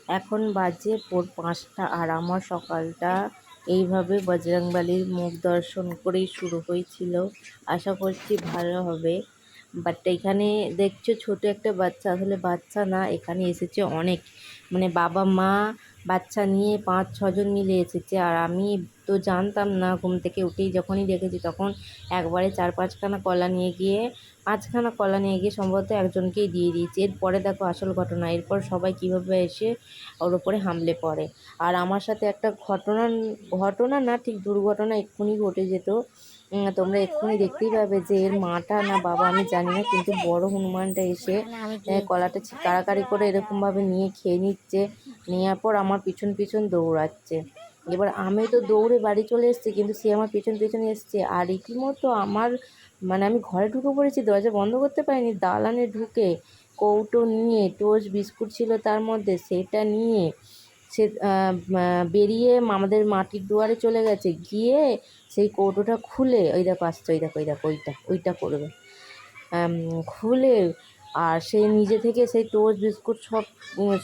এখন বাজে ভোর ৫টা আর আমার সকালটা এইভাবে বজরংবলীর মুখ দর্শন করেই শুরু হয়েছিল। আশা করছি ভালো হবে। বাট এখানে দেখছো ছোট একটা বাচ্চা, আসলে বাচ্চা না, এখানে এসেছে অনেক, মানে বাবা মা বাচ্চা নিয়ে ৫-৬ জন মিলে এসেছে। আর আমি তো জানতাম না, ঘুম থেকে উঠেই যখনই দেখেছি তখন একবারে ৪-৫খানা কলা নিয়ে গিয়ে ৫খানা কলা নিয়ে গিয়ে সম্ভবত একজনকেই দিয়ে দিয়েছি। এরপরে দেখো আসল ঘটনা, এরপর সবাই কীভাবে এসে ওর ওপরে হামলে পড়ে। আর আমার সাথে একটা ঘটনা, ঘটনা না ঠিক দুর্ঘটনা এক্ষুনি ঘটে যেত। তোমরা এক্ষুনি দেখতেই পাবে যে এর মাটা না বাবা আমি জানি না, কিন্তু বড় হনুমানটা এসে কলাটা কাড়াকাড়ি করে এরকমভাবে নিয়ে খেয়ে নিচ্ছে। নেওয়ার পর আমার পিছন পিছন দৌড়াচ্ছে। এবার আমি তো দৌড়ে বাড়ি চলে এসেছি, কিন্তু সে আমার পিছন পিছন এসছে। আর রীতিমতো আমার, মানে আমি ঘরে ঢুকে পড়েছি, দরজা বন্ধ করতে পারিনি, দালানে ঢুকে কৌটো নিয়ে টোস্ট বিস্কুট ছিল তার মধ্যে, সেটা নিয়ে সে বেরিয়ে আমাদের মাটির দুয়ারে চলে গেছে। গিয়ে সেই কৌটোটা খুলে, ওই দেখো আসছে, ওই দেখো, ওই দেখো, ওইটা করবে, খুলে আর সে নিজে থেকে সেই টোস্ট বিস্কুট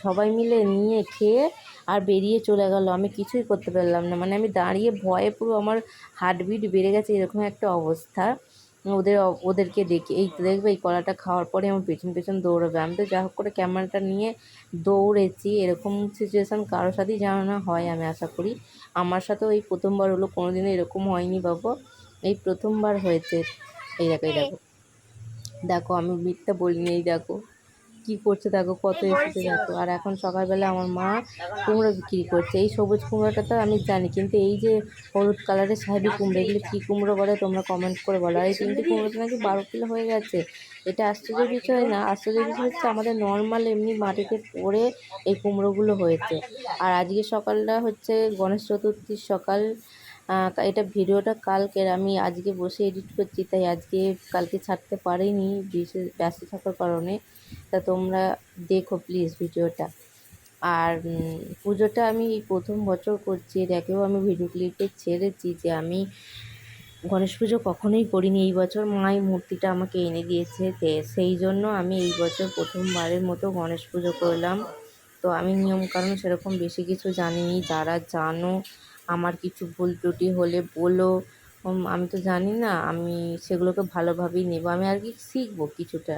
সবাই মিলে নিয়ে খেয়ে আর বেরিয়ে চলে গেল। আমি কিছুই করতে পারলাম না, মানে আমি দাঁড়িয়ে ভয়ে পুরো আমার হার্টবিট বেড়ে গেছে, এরকম একটা অবস্থা। ওদেরকে দেখে এই দেখবে এই কলাটা খাওয়ার পরে আমার পেছন পেছন দৌড়াবে। আমি তো যা হোক করে ক্যামেরাটা নিয়ে দৌড়েছি। এরকম সিচুয়েশান কারোর সাথেই যেন না হয়, আমি আশা করি। আমার সাথেও এই প্রথমবার হলো, কোনোদিনও এরকম হয়নি বাবু, এই প্রথমবার হয়েছে। এই দেখো, এই দেখো, দেখো আমি মিথ্যা বলিনি, এই দেখো কী করছে, দেখো কত এসেছে দেখো। আর এখন সকালবেলা আমার মা কুমড়ো বিক্রি করছে। এই সবুজ কুমড়োটা তো আমি জানি, কিন্তু এই যে হলুদ কালারের সাইডে কুমড়ো, এগুলো কী কুমড়ো বলে তোমরা কমেন্ট করে বলো। আর এই 3টে কুমড়োতে নাকি 12 কিলো হয়ে গেছে। এটা আশ্চর্যের বিষয় না, আশ্চর্যের বিষয় হচ্ছে আমাদের নর্মাল এমনি মাটিতে পড়ে এই কুমড়োগুলো হয়েছে। আর আজকে সকালটা হচ্ছে গণেশ চতুর্থীর সকাল। এটা ভিডিওটা কালকের, আমি আজকে বসে এডিট করছি, তাই আজকে কালকে ছাড়তে পারিনি বিশেষ ব্যস্ত থাকার কারণে। তা তোমরা দেখো প্লিজ ভিডিওটা। আর পুজোটা আমি এই প্রথম বছর করছি, এর আগেও আমি ভিডিও ক্লিপে ছেড়েছি যে আমি গণেশ পুজো কখনোই করিনি। এই বছর মাই মূর্তিটা আমাকে এনে দিয়েছে, সেই জন্য আমি এই বছর প্রথমবারের মতো গণেশ পুজো করলাম। তো আমি নিয়মকানুন সেরকম বেশি কিছু জানিনি, যারা জানো আমার কিছু ভুল ত্রুটি হলে বলো। আমি তো জানি না, আমি সেগুলোকে ভালোভাবেই নেব, আমি আর কি শিখবো কিছুটা।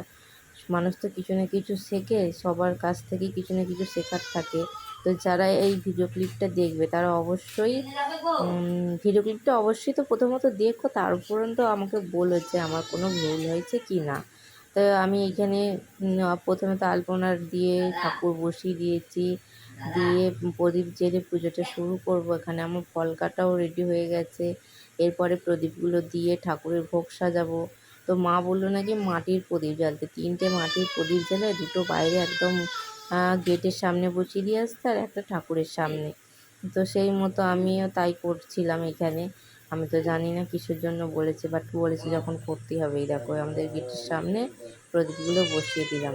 মানুষ তো কিছু না কিছু শেখে, সবার কাছ থেকেই কিছু না কিছু শেখার থাকে। তো যারা এই ভিডিও ক্লিপটা দেখবে তারা অবশ্যই ভিডিও ক্লিপটা অবশ্যই তো প্রথমত দেখো, তার উপরন্ত আমাকে বলো যে আমার কোনো ভুল হয়েছে কি না। তো আমি এখানে প্রথমে তো আলপনা দিয়ে ঠাকুর বসিয়ে দিয়েছি, দিয়ে প্রদীপ জেলে পুজোটা শুরু করব। এখানে আমার ফল কাটাও রেডি হয়ে গেছে। এরপরে প্রদীপগুলো দিয়ে ঠাকুরের ভোগ সাজাবো। তো মা বললো নাকি মাটির প্রদীপ জ্বালতে, 3টে মাটির প্রদীপ জ্বালে, 2টো বাইরে একদম গেটের সামনে বসিয়ে দিয়ে আসতে, আর একটা ঠাকুরের সামনে। তো সেই মতো আমিও তাই করছিলাম এখানে। আমি তো জানি না কিসের জন্য বলেছে, বাট বলেছে যখন করতেই হবে। এই দেখো আমাদের গেটের সামনে প্রদীপগুলো বসিয়ে দিলাম।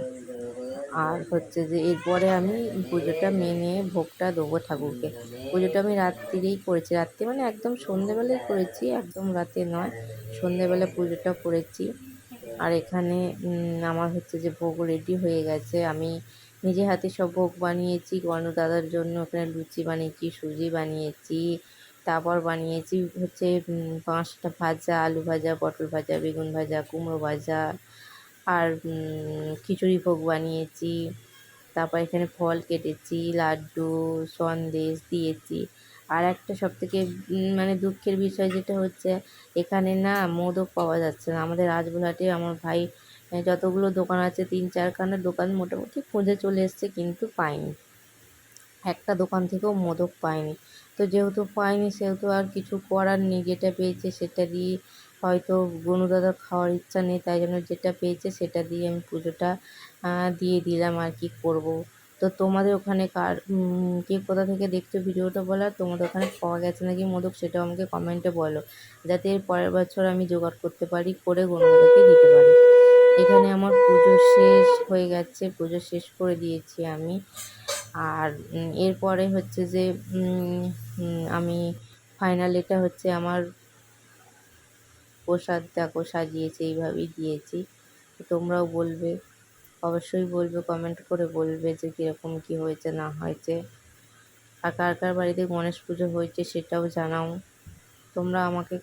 আর হচ্ছে যে এরপরে আমি পুজোটা মেনে ভোগটা দেবো ঠাকুরকে। পুজোটা আমি রাত্রিরেই করেছি, রাত্রি মানে একদম সন্ধেবেলায় করেছি, একদম রাতে নয়, সন্ধেবেলা পুজোটা করেছি। আর এখানে আমার হচ্ছে যে ভোগ রেডি হয়ে গেছে। আমি নিজে হাতে সব ভোগ বানিয়েছি গণু দাদার জন্য। ওখানে লুচি বানিয়েছি, সুজি বানিয়েছি, তারপর বানিয়েছি হচ্ছে 5টা ভাজা, আলু ভাজা, পটল ভাজা, বেগুন ভাজা, কুমড়ো ভাজা, আর খিচুড়ি ভোগ বানিয়েছি। তারপর এখানে ফল কেটেছি, লাড্ডু, সন্দেশ দিয়েছি। আর একটা সবথেকে মানে দুঃখের বিষয় যেটা হচ্ছে, এখানে না মোদক পাওয়া যাচ্ছে না। আমাদের রাজবুলহাটে আমার ভাই যতগুলো দোকান আছে, 3-4খানা দোকান মোটামুটি খুঁজে চলে এসছে, কিন্তু পাইনি, একটা দোকান থেকেও মোদক পাইনি। তো যেহেতু পাইনি সেহেতু আর কিছু করার নেই, যেটা পেয়েছে সেটা দিয়ে, হয়তো গনু দাদার খাওয়ার ইচ্ছা নেই, তাই জন্য যেটা পেয়েছে সেটা দিয়ে আমি পুজোটা দিয়ে দিলাম। আর কি করব। তো তোমাদের ওখানে কার কে কোথা থেকে দেখছো ভিডিওটা বলো, আর তোমাদের ওখানে পাওয়া গেছে নাকি মোদক সেটাও আমাকে কমেন্টে বলো, যাতে এর পরের বছর আমি জোগাড় করতে পারি, করে গনু দাদাকে দিতে পারি। এখানে আমার পুজো শেষ হয়ে গেছে, পুজো শেষ করে দিয়েছি আমি। আর এরপরে হচ্ছে যে আমি ফাইনাল, এটা হচ্ছে আমার প্রসাদ, দেখো সাজিয়েছি, এইভাবেই দিয়েছি। তো তোমরাও বলবে অবশ্যই বলবে, কমেন্ট করে বলবে যে কীরকম কী হয়েছে না হয়েছে। আর কার কার বাড়িতে গণেশ পুজো হয়েছে সেটাও জানাও। তোমরা আমাকে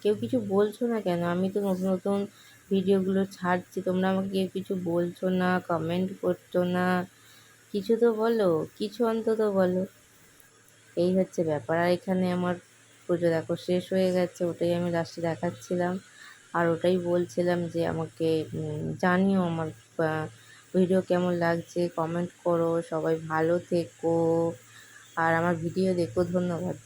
কেউ কিছু বলছো না কেন? আমি তো নতুন নতুন ভিডিওগুলো ছাড়ছি, তোমরা আমাকে কেউ কিছু বলছো না, কমেন্ট করছো না। কিছু তো বলো, কিছু অন্তত বলো। এই হচ্ছে ব্যাপার। আর এখানে আমার পুজো দেখো শেষ হয়ে গেছে, ওটাই আমি লাস্টে দেখাচ্ছিলাম। আর ওটাই বলছিলাম যে আমাকে জানিও আমার ভিডিও কেমন লাগছে, কমেন্ট করো, সবাই ভালো থেকো আর আমার ভিডিও দেখো। ধন্যবাদ।